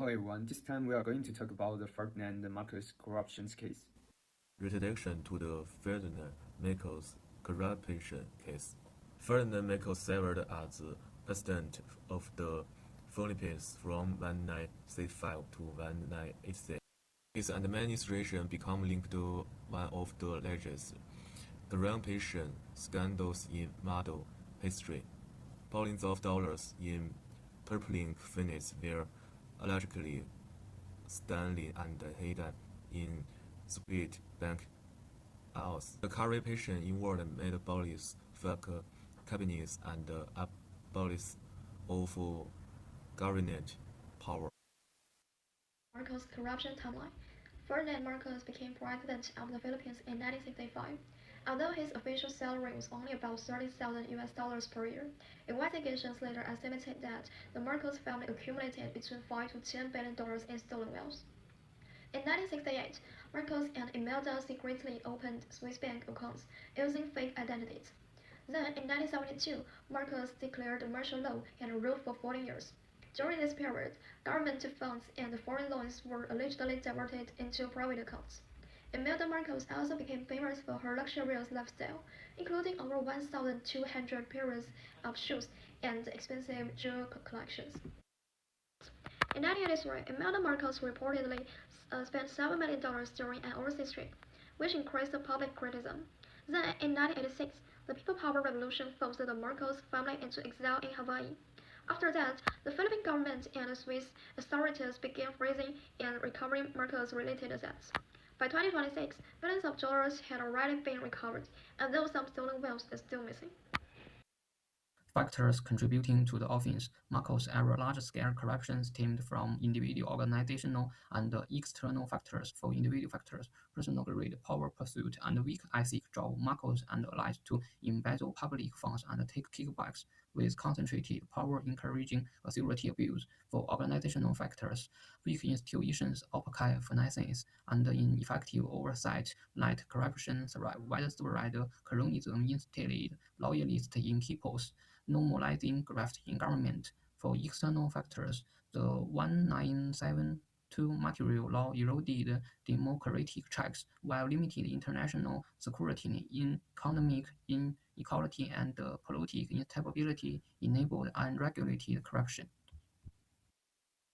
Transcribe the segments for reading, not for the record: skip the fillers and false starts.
Hello everyone, this time we are going to talk about the Ferdinand Marcos corruption case. Retroduction to the Ferdinand Marcos corruption case. Ferdinand Marcos served as president of the Philippines from 1965 to 1986. His administration became linked to one of the largest corruption scandals in modern history. Billions of dollars in public finance were allegedly stolen and hidden in secret bank accounts. The corruption involved made abolished fake cabinets and abolish of government power. Marcos' corruption timeline. Ferdinand Marcos became president of the Philippines in 1965. Although his official salary was only about $30,000 per year, investigations later estimated that the Marcos family accumulated between $5 to $10 billion in stolen wealth. In 1968, Marcos and Imelda secretly opened Swiss bank accounts using fake identities. Then, in 1972, Marcos declared martial law and ruled for 14 years. During this period, government funds and foreign loans were allegedly diverted into private accounts. Imelda Marcos also became famous for her luxurious lifestyle, including over 1,200 pairs of shoes and expensive jewel collections. In 1983, Imelda Marcos reportedly spent $7 million during an overseas trip, which increased public criticism. Then, in 1986, the People Power Revolution forced the Marcos family into exile in Hawaii. After that, the Philippine government and the Swiss authorities began freezing and recovering Marcos-related assets. By 2026, billions of dollars had already been recovered, although some stolen wealth is still missing. Factors contributing to the offense. Marcos' era large-scale corruption stemmed from individual, organizational, and external factors. For individual factors, personal greed, power pursuit, and weak ethics drove Marcos and allies to embezzle public funds and take kickbacks, with concentrated power encouraging authority abuse. For organizational factors, weak institutions, opaque finances, and ineffective oversight let corruption thrive. Widespread cronyism instilled loyalists in key posts, normalizing graft in government. For external factors, the 1972 Material Law eroded democratic checks while limited international security. In economic inequality and political instability enabled unregulated corruption.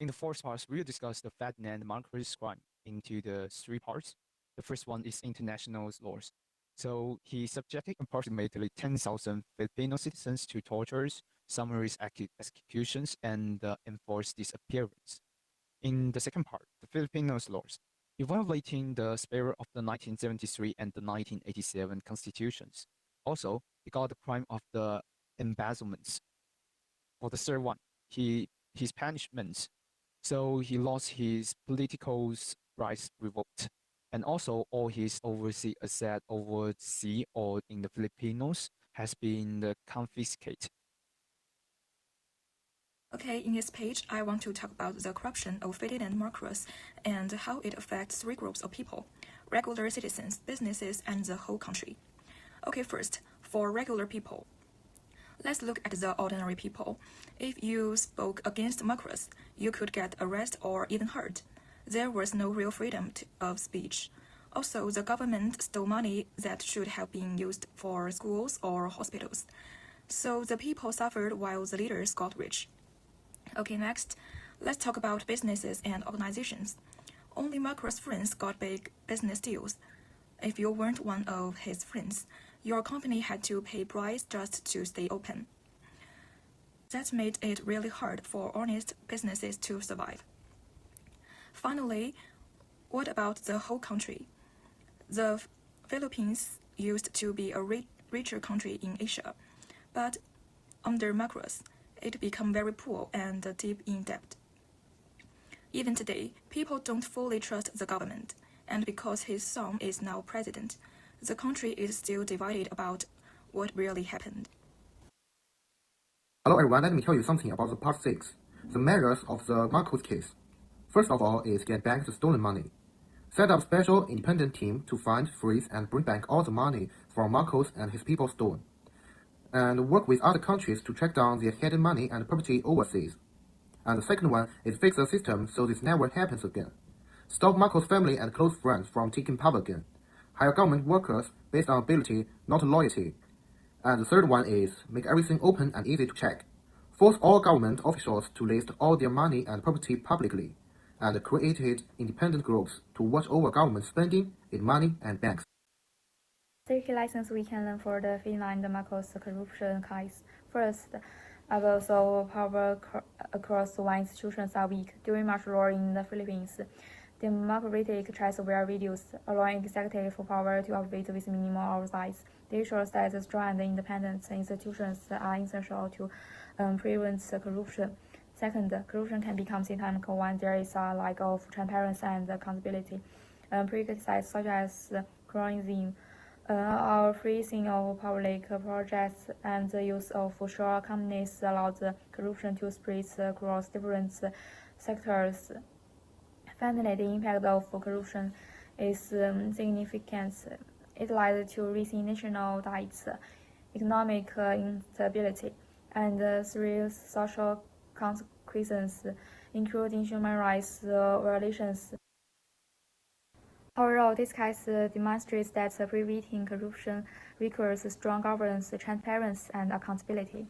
In the fourth part, we'll discuss the Ferdinand Marcos crime into the three parts. The first one is international laws. So he subjected approximately 10,000 Filipino citizens to tortures, summary executions, and enforced disappearance. In the second part, the Filipinos laws, he violating the spirit of the 1973 and the 1987 constitutions. Also, he got the crime of the embezzlements. For the third one, his punishments. So he lost his political rights revoked, and also all his overseas asset overseas or in the Filipinos has been confiscated. Okay, in this page, I want to talk about the corruption of Ferdinand Marcos and how it affects three groups of people: regular citizens, businesses, and the whole country. Okay, first, for regular people. Let's look at the ordinary people. If you spoke against Marcos, you could get arrested or even hurt. There was no real freedom of speech. Also, the government stole money that should have been used for schools or hospitals. So the people suffered while the leaders got rich. Okay, next, let's talk about businesses and organizations. Only Marcos' friends got big business deals. If you weren't one of his friends, your company had to pay price just to stay open. That made it really hard for honest businesses to survive. Finally, what about the whole country? The Philippines used to be a richer country in Asia, but under Marcos, it became very poor and deep in debt. Even today, people don't fully trust the government, and because his son is now president, the country is still divided about what really happened. Hello everyone, let me tell you something about the part 6, the measures of the Marcos case. First of all is get back the stolen money. Set up special independent team to find, freeze, and bring back all the money from Marcos and his people stolen. And work with other countries to track down their hidden money and property overseas. And the second one is fix the system so this never happens again. Stop Marcos' family and close friends from taking power again. Hire government workers based on ability, not loyalty. And the third one is make everything open and easy to check. Force all government officials to list all their money and property publicly, and created independent groups to watch over government spending, its money, and banks. 3 key lessons we can learn for the Ferdinand Marcos corruption case. First, levels of power across one institutions are weak. During martial law in the Philippines, democratic checks were reduced, allowing executive power to operate with minimal oversight. This shows that strong and independent institutions are essential to prevent corruption. Second, corruption can become systemic when there is a lack of transparency and accountability. Practices such as cronyism, or freezing of public projects and the use of shell companies allowed corruption to spread across different sectors. Finally, the impact of corruption is significant. It led to rising national debts, economic instability, and serious social consequences, including human rights violations. Overall, this case demonstrates that preventing corruption requires strong governance, transparency, and accountability.